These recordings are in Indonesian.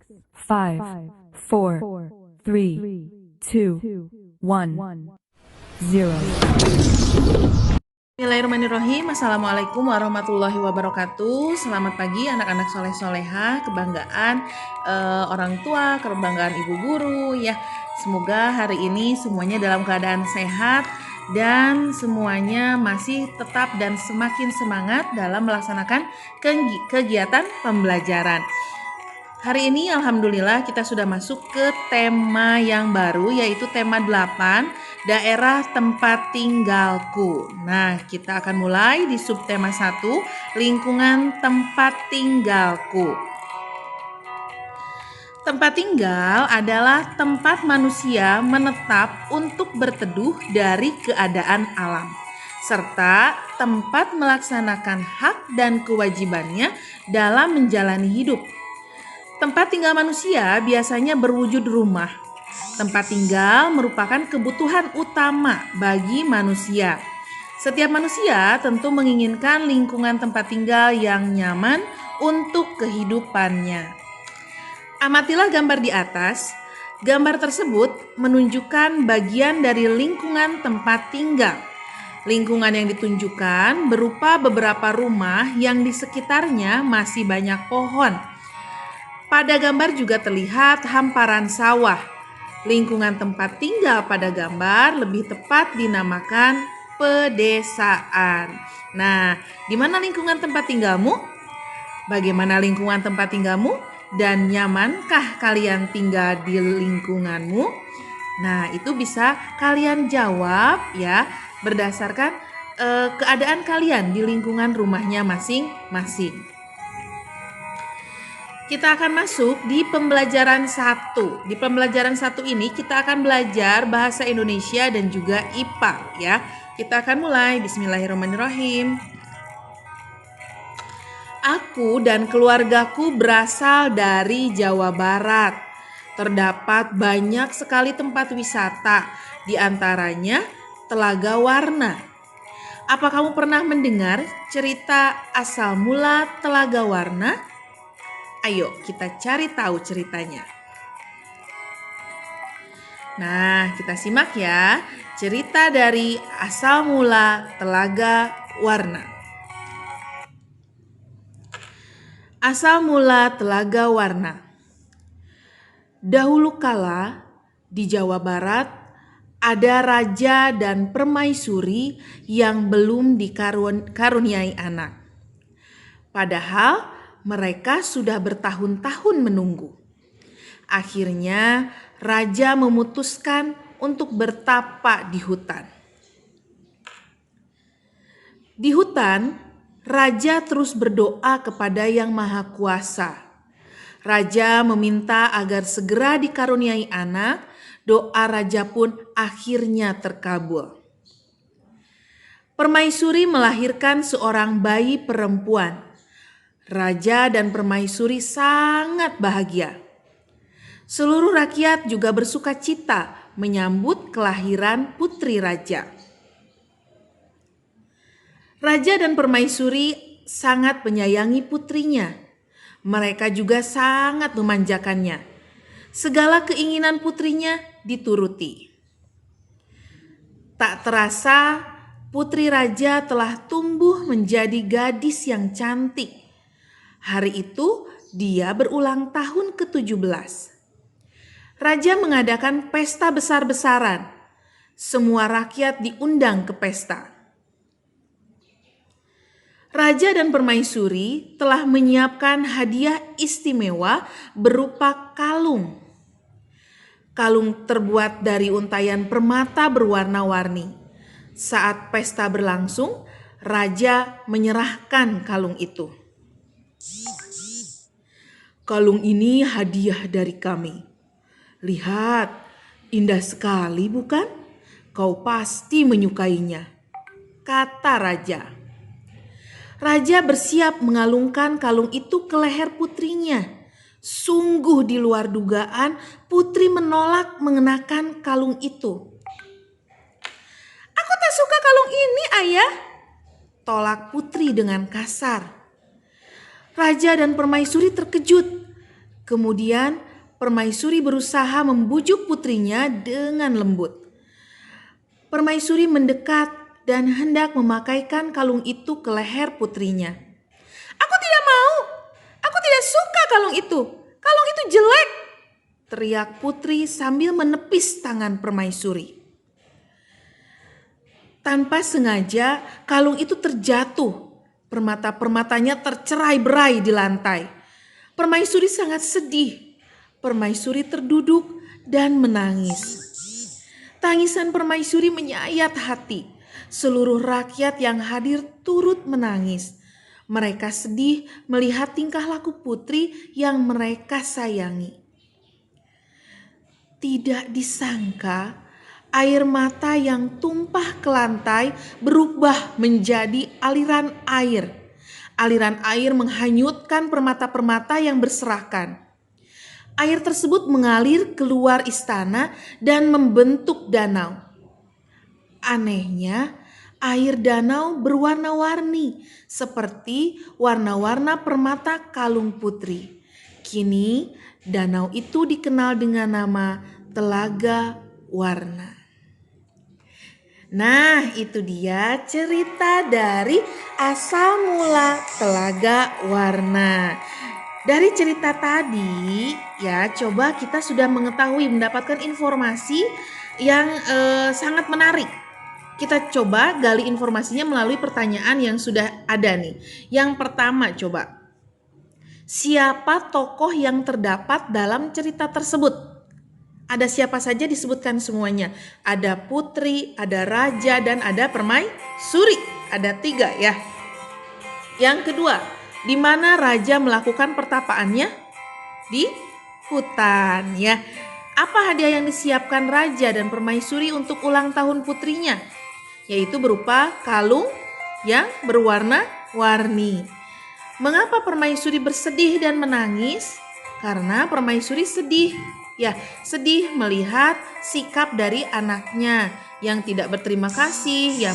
5, 4, 3, 2, 1, 0. Bismillahirrahmanirrahim. Assalamualaikum warahmatullahi wabarakatuh. Selamat pagi anak-anak soleh-soleha, kebanggaan orang tua, kebanggaan ibu guru ya. Semoga hari ini semuanya dalam keadaan sehat dan semuanya masih tetap dan semakin semangat dalam melaksanakan kegiatan pembelajaran. Hari ini alhamdulillah kita sudah masuk ke tema yang baru, yaitu tema 8, daerah tempat tinggalku. Nah, kita akan mulai di subtema 1, lingkungan tempat tinggalku. Tempat tinggal adalah tempat manusia menetap untuk berteduh dari keadaan alam, serta tempat melaksanakan hak dan kewajibannya dalam menjalani hidup. Tempat tinggal manusia biasanya berwujud rumah. Tempat tinggal merupakan kebutuhan utama bagi manusia. Setiap manusia tentu menginginkan lingkungan tempat tinggal yang nyaman untuk kehidupannya. Amatilah gambar di atas. Gambar tersebut menunjukkan bagian dari lingkungan tempat tinggal. Lingkungan yang ditunjukkan berupa beberapa rumah yang di sekitarnya masih banyak pohon. Pada gambar juga terlihat hamparan sawah. Lingkungan tempat tinggal pada gambar lebih tepat dinamakan pedesaan. Nah, di mana lingkungan tempat tinggalmu? Bagaimana lingkungan tempat tinggalmu? Dan nyamankah kalian tinggal di lingkunganmu? Nah, itu bisa kalian jawab ya berdasarkan keadaan kalian di lingkungan rumahnya masing-masing. Kita akan masuk di pembelajaran 1. Di pembelajaran 1 ini kita akan belajar bahasa Indonesia dan juga IPA ya. Kita akan mulai. Bismillahirrahmanirrahim. Aku dan keluargaku berasal dari Jawa Barat. Terdapat banyak sekali tempat wisata, di antaranya Telaga Warna. Apa kamu pernah mendengar cerita asal mula Telaga Warna? Ayo kita cari tahu ceritanya. Nah, kita simak ya cerita dari asal mula Telaga Warna. Asal mula Telaga Warna. Dahulu kala di Jawa Barat ada raja dan permaisuri yang belum dikaruniai anak. Padahal mereka sudah bertahun-tahun menunggu. Akhirnya raja memutuskan untuk bertapa di hutan. Di hutan, raja terus berdoa kepada Yang Maha Kuasa. Raja meminta agar segera dikaruniai anak. Doa raja pun akhirnya terkabul. Permaisuri melahirkan seorang bayi perempuan. Raja dan permaisuri sangat bahagia. Seluruh rakyat juga bersuka cita menyambut kelahiran putri raja. Raja dan permaisuri sangat menyayangi putrinya. Mereka juga sangat memanjakannya. Segala keinginan putrinya dituruti. Tak terasa, putri raja telah tumbuh menjadi gadis yang cantik. Hari itu dia berulang tahun ke-17. Raja mengadakan pesta besar-besaran. Semua rakyat diundang ke pesta. Raja dan permaisuri telah menyiapkan hadiah istimewa berupa kalung. Kalung terbuat dari untayan permata berwarna-warni. Saat pesta berlangsung, raja menyerahkan kalung itu. Kalung ini hadiah dari kami. Lihat, indah sekali bukan? Kau pasti menyukainya, kata raja. Raja bersiap mengalungkan kalung itu ke leher putrinya. Sungguh di luar dugaan, putri menolak mengenakan kalung itu. Aku tak suka kalung ini, ayah, tolak putri dengan kasar. Raja dan permaisuri terkejut Kemudian Permaisuri berusaha membujuk putrinya dengan lembut. Permaisuri mendekat dan hendak memakaikan kalung itu ke leher putrinya. "Aku tidak mau, aku tidak suka kalung itu. Kalung itu jelek," teriak putri sambil menepis tangan Permaisuri. Tanpa sengaja kalung itu terjatuh. Permata-permatanya tercerai-berai di lantai. Permaisuri sangat sedih. Permaisuri terduduk dan menangis. Tangisan Permaisuri menyayat hati. Seluruh rakyat yang hadir turut menangis. Mereka sedih melihat tingkah laku putri yang mereka sayangi. Tidak disangka, air mata yang tumpah ke lantai berubah menjadi aliran air. Aliran air menghanyutkan permata-permata yang berserakan. Air tersebut mengalir keluar istana dan membentuk danau. Anehnya, air danau berwarna-warni seperti warna-warna permata kalung putri. Kini, danau itu dikenal dengan nama Telaga Warna. Nah, itu dia cerita dari asal mula Telaga Warna. Dari cerita tadi, ya, coba kita sudah mengetahui, mendapatkan informasi yang sangat menarik. Kita coba gali informasinya melalui pertanyaan yang sudah ada nih. Yang pertama, coba. Siapa tokoh yang terdapat dalam cerita tersebut? Ada siapa saja disebutkan semuanya. Ada putri, ada raja, dan ada permaisuri. Ada 3 ya. Yang kedua, di mana raja melakukan pertapaannya? Di hutan ya. Apa hadiah yang disiapkan raja dan permaisuri untuk ulang tahun putrinya? Yaitu berupa kalung yang berwarna-warni. Mengapa permaisuri bersedih dan menangis? Karena permaisuri sedih. Ya, sedih melihat sikap dari anaknya yang tidak berterima kasih, ya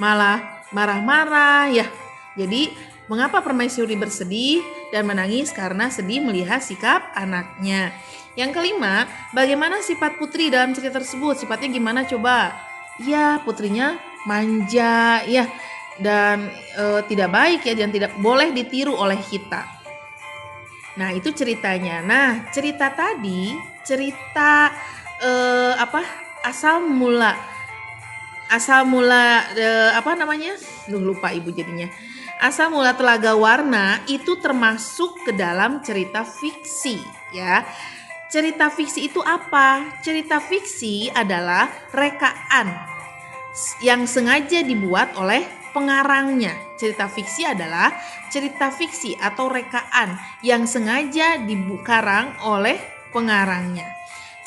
malah marah-marah ya. Jadi mengapa permaisuri bersedih dan menangis? Karena sedih melihat sikap anaknya. Yang kelima, bagaimana sifat putri dalam cerita tersebut? Sifatnya gimana coba? Ya, putrinya manja ya, dan tidak baik ya, dan tidak boleh ditiru oleh kita. Nah, itu ceritanya. Nah, cerita tadi, cerita asal mula lupa ibu jadinya. Asal mula Telaga Warna itu termasuk ke dalam cerita fiksi ya. Cerita fiksi itu apa? Cerita fiksi adalah rekaan yang sengaja dibuat oleh pengarangnya. Cerita fiksi adalah cerita fiksi atau rekaan yang sengaja dikarang oleh pengarangnya.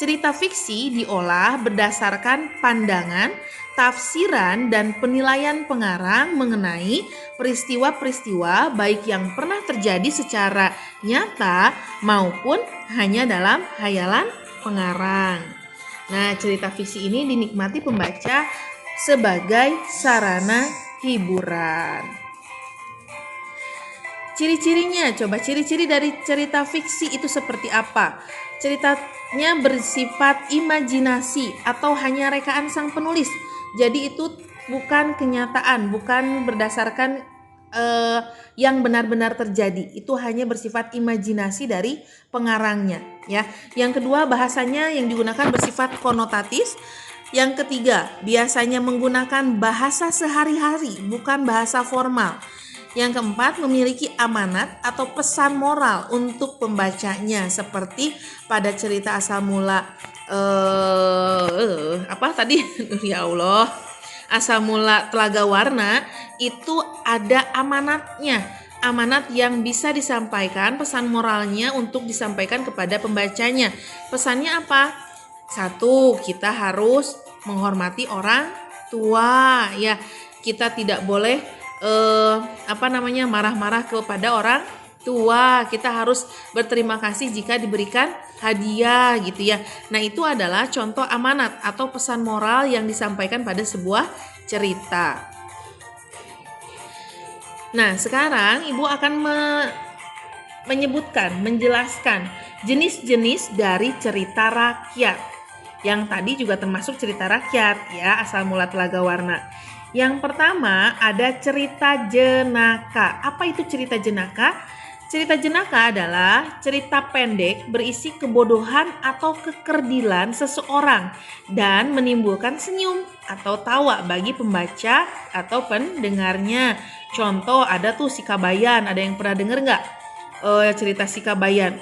Cerita fiksi diolah berdasarkan pandangan, tafsiran, dan penilaian pengarang mengenai peristiwa-peristiwa baik yang pernah terjadi secara nyata maupun hanya dalam hayalan pengarang. Nah, cerita fiksi ini dinikmati pembaca sebagai sarana hiburan. Ciri-cirinya, coba ciri-ciri dari cerita fiksi itu seperti apa? Ceritanya bersifat imajinasi atau hanya rekaan sang penulis. Jadi itu bukan kenyataan, bukan berdasarkan yang benar-benar terjadi. Itu hanya bersifat imajinasi dari pengarangnya ya. Yang kedua, bahasanya yang digunakan bersifat konotatif. Yang ketiga, biasanya menggunakan bahasa sehari-hari, bukan bahasa formal. Yang keempat, memiliki amanat atau pesan moral untuk pembacanya, seperti pada cerita asal mula ya Allah, asal mula Telaga Warna itu ada amanatnya. Amanat yang bisa disampaikan, pesan moralnya untuk disampaikan kepada pembacanya. Pesannya apa? 1, kita harus menghormati orang tua ya. Kita tidak boleh marah-marah kepada orang tua. Kita harus berterima kasih jika diberikan hadiah gitu ya. Nah, itu adalah contoh amanat atau pesan moral yang disampaikan pada sebuah cerita. Nah, sekarang Ibu akan menyebutkan, menjelaskan jenis-jenis dari cerita rakyat. Yang tadi juga termasuk cerita rakyat ya, asal mula Telaga Warna. Yang pertama ada cerita jenaka. Apa itu cerita jenaka? Cerita jenaka adalah cerita pendek berisi kebodohan atau kekerdilan seseorang dan menimbulkan senyum atau tawa bagi pembaca atau pendengarnya. Contoh ada tuh Si Kabayan, ada yang pernah denger nggak cerita Si Kabayan?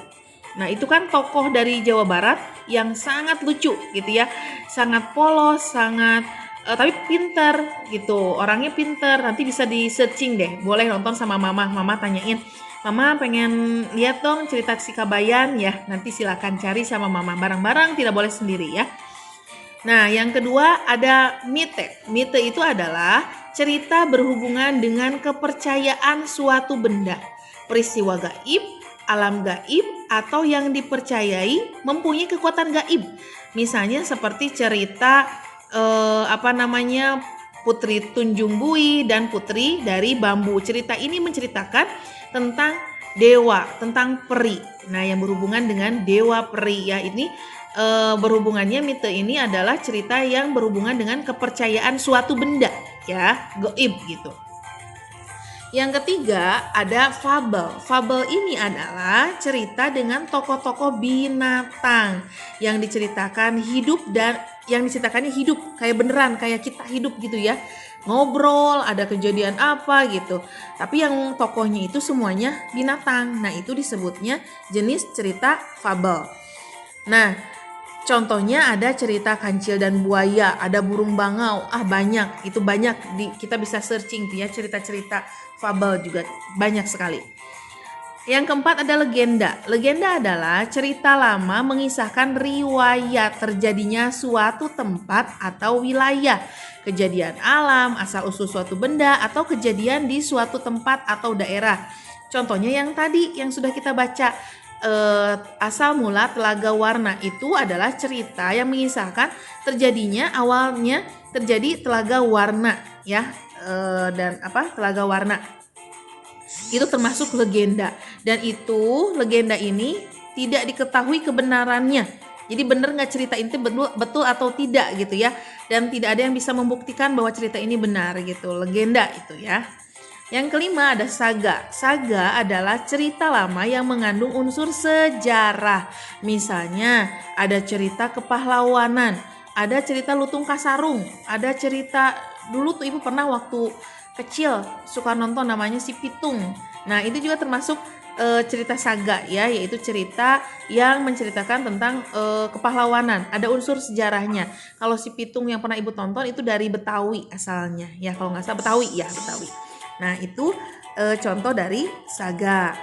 Nah itu kan tokoh dari Jawa Barat yang sangat lucu gitu ya, sangat polos, sangat tapi pinter gitu, orangnya pinter. Nanti bisa di searching deh, boleh nonton sama mama tanyain, mama pengen lihat dong cerita Si Kabayan ya, nanti silakan cari sama mama bareng-bareng, tidak boleh sendiri ya. Nah yang kedua ada mite. Mite itu adalah cerita berhubungan dengan kepercayaan suatu benda, peristiwa gaib, alam gaib, atau yang dipercayai mempunyai kekuatan gaib. Misalnya seperti cerita Putri Tunjung Bui dan Putri dari Bambu. Cerita ini menceritakan tentang dewa, tentang peri. Nah, yang berhubungan dengan dewa peri ya, ini berhubungannya mite ini adalah cerita yang berhubungan dengan kepercayaan suatu benda ya, gaib gitu. Yang ketiga ada fabel. Fabel ini adalah cerita dengan tokoh-tokoh binatang yang diceritakan hidup dan yang diceritakannya hidup kayak beneran, kayak kita hidup gitu ya. Ngobrol, ada kejadian apa gitu. Tapi yang tokohnya itu semuanya binatang. Nah, itu disebutnya jenis cerita fabel. Nah, contohnya ada cerita Kancil dan Buaya, ada Burung Bangau, banyak, itu banyak kita bisa searching ya, cerita-cerita fabel juga banyak sekali. Yang keempat ada legenda. Legenda adalah cerita lama mengisahkan riwayat terjadinya suatu tempat atau wilayah, kejadian alam, asal-usul suatu benda, atau kejadian di suatu tempat atau daerah. Contohnya yang tadi yang sudah kita baca, asal mula Telaga Warna itu adalah cerita yang mengisahkan terjadinya awalnya terjadi Telaga Warna ya, dan Telaga Warna itu termasuk legenda, dan itu legenda ini tidak diketahui kebenarannya. Jadi benar nggak cerita itu betul atau tidak gitu ya, dan tidak ada yang bisa membuktikan bahwa cerita ini benar gitu, legenda itu ya. Yang kelima ada saga. Saga adalah cerita lama yang mengandung unsur sejarah. Misalnya ada cerita kepahlawanan, ada cerita lutung kasarung, ada cerita dulu tuh ibu pernah waktu kecil suka nonton namanya Si Pitung. Nah itu juga termasuk cerita saga ya, yaitu cerita yang menceritakan tentang kepahlawanan, ada unsur sejarahnya. Kalau Si Pitung yang pernah ibu tonton itu dari Betawi asalnya ya, kalau nggak salah Betawi. Nah itu contoh dari saga.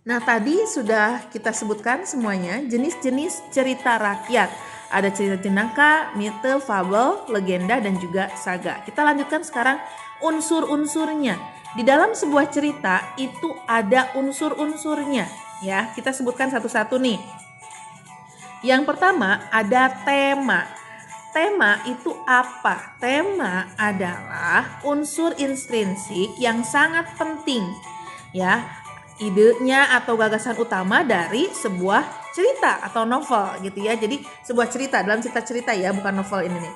Nah tadi sudah kita sebutkan semuanya jenis-jenis cerita rakyat. Ada cerita jenaka, mite, fabel, legenda, dan juga saga. Kita lanjutkan sekarang unsur-unsurnya. Di dalam sebuah cerita itu ada unsur-unsurnya ya. Kita sebutkan satu-satu nih. Yang pertama ada tema. Tema itu apa? Tema adalah unsur intrinsik yang sangat penting ya, idenya atau gagasan utama dari sebuah cerita atau novel gitu ya. Jadi sebuah cerita, dalam cerita ya, bukan novel ini nih.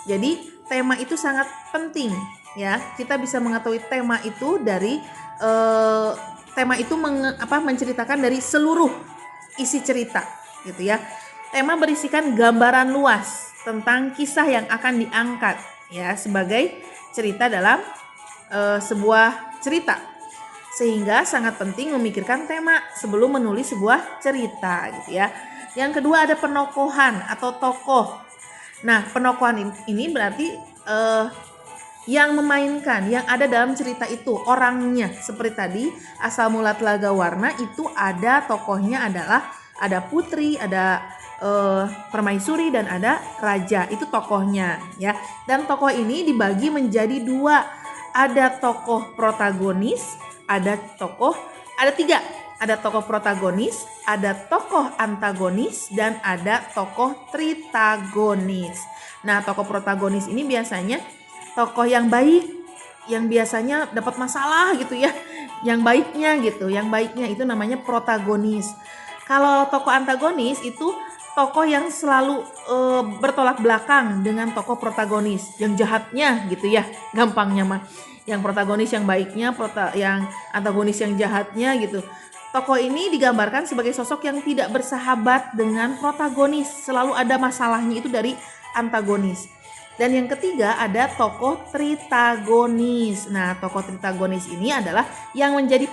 Jadi tema itu sangat penting ya. Kita bisa mengetahui tema itu dari tema itu menceritakan dari seluruh isi cerita gitu ya. Tema berisikan gambaran luas tentang kisah yang akan diangkat ya sebagai cerita dalam sebuah cerita, sehingga sangat penting memikirkan tema sebelum menulis sebuah cerita gitu ya. Yang kedua ada penokohan atau tokoh. Nah penokohan ini berarti yang memainkan, yang ada dalam cerita itu orangnya. Seperti tadi asal mula Telaga Warna itu ada tokohnya adalah ada putri, ada permaisuri, dan ada raja. Itu tokohnya ya. Dan tokoh ini dibagi menjadi dua. Ada tokoh protagonis, ada tiga. Ada tokoh protagonis, ada tokoh antagonis, dan ada tokoh tritagonis. Nah tokoh protagonis ini biasanya tokoh yang baik, yang biasanya dapat masalah gitu ya, yang baiknya gitu, yang baiknya itu namanya protagonis. Kalau tokoh antagonis itu tokoh yang selalu bertolak belakang dengan tokoh protagonis, yang jahatnya gitu ya, gampangnya mah. Yang protagonis yang baiknya, yang antagonis yang jahatnya gitu. Tokoh ini digambarkan sebagai sosok yang tidak bersahabat dengan protagonis, selalu ada masalahnya itu dari antagonis. Dan yang ketiga ada tokoh tritagonis. Nah, tokoh tritagonis ini adalah yang menjadi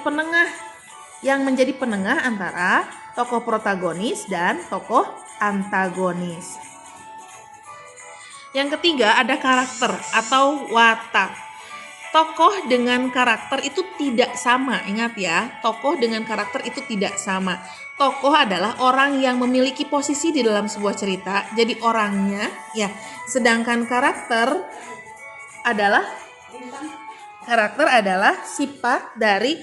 penengah antara tokoh protagonis dan tokoh antagonis. Yang ketiga ada karakter atau watak. Tokoh dengan karakter itu tidak sama, ingat ya, tokoh dengan karakter itu tidak sama. Tokoh adalah orang yang memiliki posisi di dalam sebuah cerita, jadi orangnya ya. Sedangkan karakter adalah sifat dari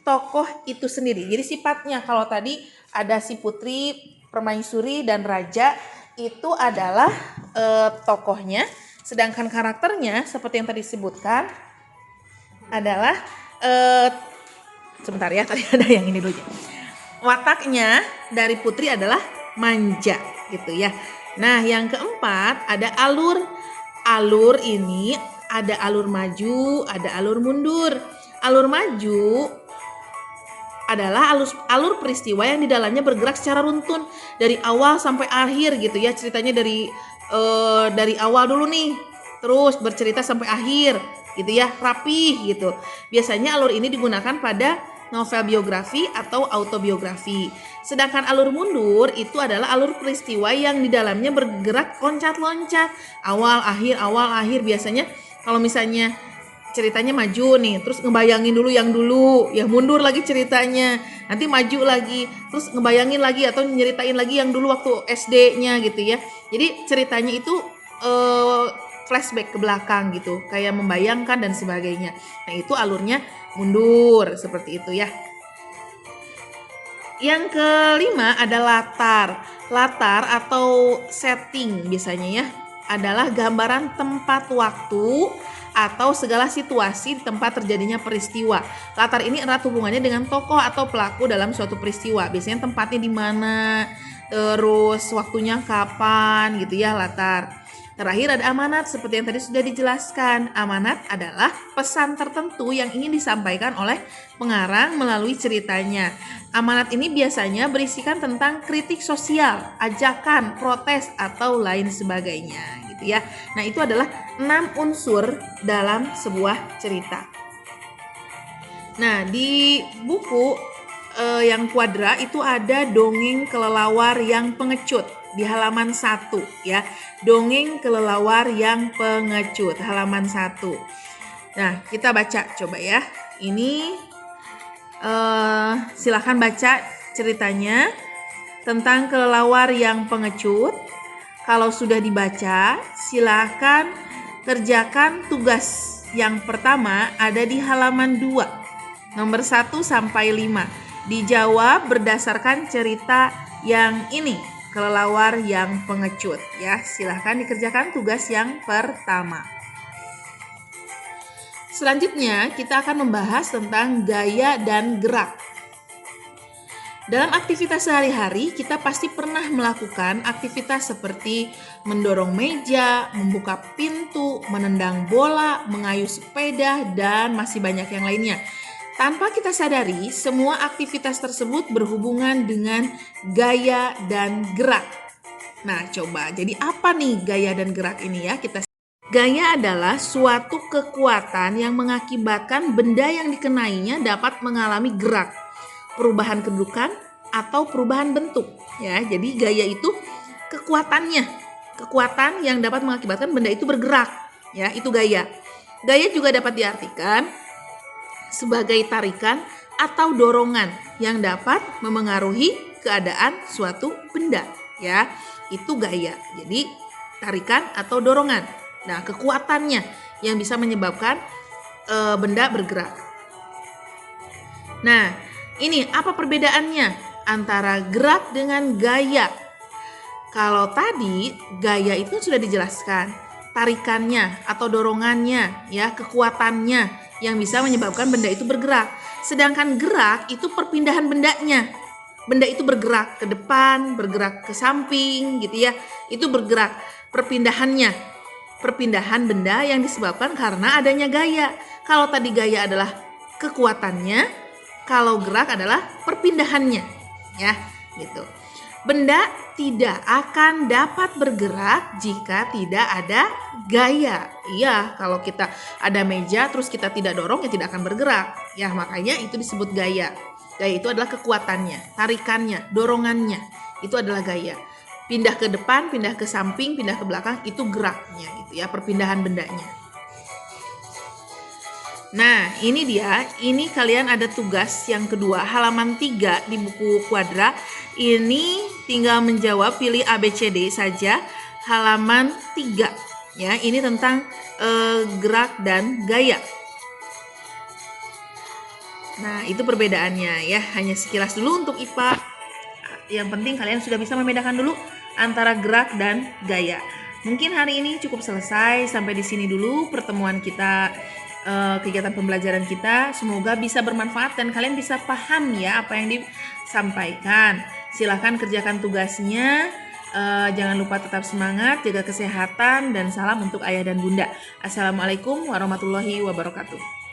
tokoh itu sendiri. Jadi sifatnya, kalau tadi ada si putri, permaisuri dan raja, itu adalah tokohnya. Sedangkan karakternya seperti yang tadi disebutkan adalah sebentar ya, tadi ada yang ini dulu ya. Wataknya dari putri adalah manja gitu ya. Nah, yang keempat ada alur. Alur ini ada alur maju, ada alur mundur. Alur maju adalah alur peristiwa yang di dalamnya bergerak secara runtun dari awal sampai akhir gitu ya. Ceritanya dari awal dulu nih, terus bercerita sampai akhir gitu ya, rapih gitu. Biasanya alur ini digunakan pada novel biografi atau autobiografi. Sedangkan alur mundur itu adalah alur peristiwa yang di dalamnya bergerak loncat-loncat, awal akhir. Biasanya kalau misalnya ceritanya maju nih, terus ngebayangin dulu yang dulu, ya mundur lagi ceritanya, nanti maju lagi, terus ngebayangin lagi atau nyeritain lagi yang dulu waktu SD-nya gitu ya. Jadi ceritanya itu flashback ke belakang gitu, kayak membayangkan dan sebagainya. Nah, itu alurnya mundur seperti itu ya. Yang kelima ada latar. Latar atau setting biasanya ya adalah gambaran tempat waktu atau segala situasi di tempat terjadinya peristiwa. Latar ini erat hubungannya dengan tokoh atau pelaku dalam suatu peristiwa. Biasanya tempatnya di mana, terus waktunya kapan gitu ya, latar. Terakhir ada amanat, seperti yang tadi sudah dijelaskan. Amanat adalah pesan tertentu yang ingin disampaikan oleh pengarang melalui ceritanya. Amanat ini biasanya berisikan tentang kritik sosial, ajakan, protes, atau lain sebagainya gitu ya. Nah, itu adalah 6 unsur dalam sebuah cerita. Nah, di buku yang kuadra itu ada dongeng kelelawar yang pengecut di halaman 1 ya. Dongeng kelelawar yang pengecut halaman 1. Nah, kita baca coba ya. Ini silakan baca ceritanya tentang kelelawar yang pengecut. Kalau sudah dibaca, silakan kerjakan tugas yang pertama ada di halaman 2. Nomor 1 sampai 5. Dijawab berdasarkan cerita yang ini, kelelawar yang pengecut ya. Silahkan dikerjakan tugas yang pertama. Selanjutnya kita akan membahas tentang gaya dan gerak. Dalam aktivitas sehari-hari kita pasti pernah melakukan aktivitas seperti mendorong meja, membuka pintu, menendang bola, mengayuh sepeda, dan masih banyak yang lainnya. Tanpa kita sadari, semua aktivitas tersebut berhubungan dengan gaya dan gerak. Nah, coba, jadi apa nih gaya dan gerak ini ya? Gaya adalah suatu kekuatan yang mengakibatkan benda yang dikenainya dapat mengalami gerak, perubahan kedudukan, atau perubahan bentuk. Ya, jadi gaya itu kekuatan yang dapat mengakibatkan benda itu bergerak. Ya, itu gaya. Gaya juga dapat diartikan sebagai tarikan atau dorongan yang dapat memengaruhi keadaan suatu benda ya, itu gaya. Jadi tarikan atau dorongan. Nah, kekuatannya yang bisa menyebabkan benda bergerak. Nah, ini apa perbedaannya antara gerak dengan gaya? Kalau tadi gaya itu sudah dijelaskan, tarikannya atau dorongannya ya, kekuatannya yang bisa menyebabkan benda itu bergerak. Sedangkan gerak itu perpindahan bendanya. Benda itu bergerak ke depan, bergerak ke samping gitu ya. Itu bergerak perpindahannya. Perpindahan benda yang disebabkan karena adanya gaya. Kalau tadi gaya adalah kekuatannya, kalau gerak adalah perpindahannya. Ya, gitu. Benda tidak akan dapat bergerak jika tidak ada gaya. Iya, kalau kita ada meja terus kita tidak dorong ya tidak akan bergerak. Ya, makanya itu disebut gaya. Gaya itu adalah kekuatannya, tarikannya, dorongannya. Itu adalah gaya. Pindah ke depan, pindah ke samping, pindah ke belakang itu geraknya gitu ya, perpindahan bendanya. Nah, ini dia. Ini kalian ada tugas yang kedua, halaman 3 di buku Quadra. Ini tinggal menjawab, pilih ABCD saja, halaman 3. Ya, ini tentang gerak dan gaya. Nah, itu perbedaannya ya. Hanya sekilas dulu untuk IPA. Yang penting kalian sudah bisa membedakan dulu antara gerak dan gaya. Mungkin hari ini cukup selesai. Sampai di sini dulu pertemuan kita, kegiatan pembelajaran kita. Semoga bisa bermanfaat dan kalian bisa paham ya apa yang disampaikan. Silahkan kerjakan tugasnya. Jangan lupa tetap semangat, jaga kesehatan, dan salam untuk ayah dan bunda. Assalamualaikum warahmatullahi wabarakatuh.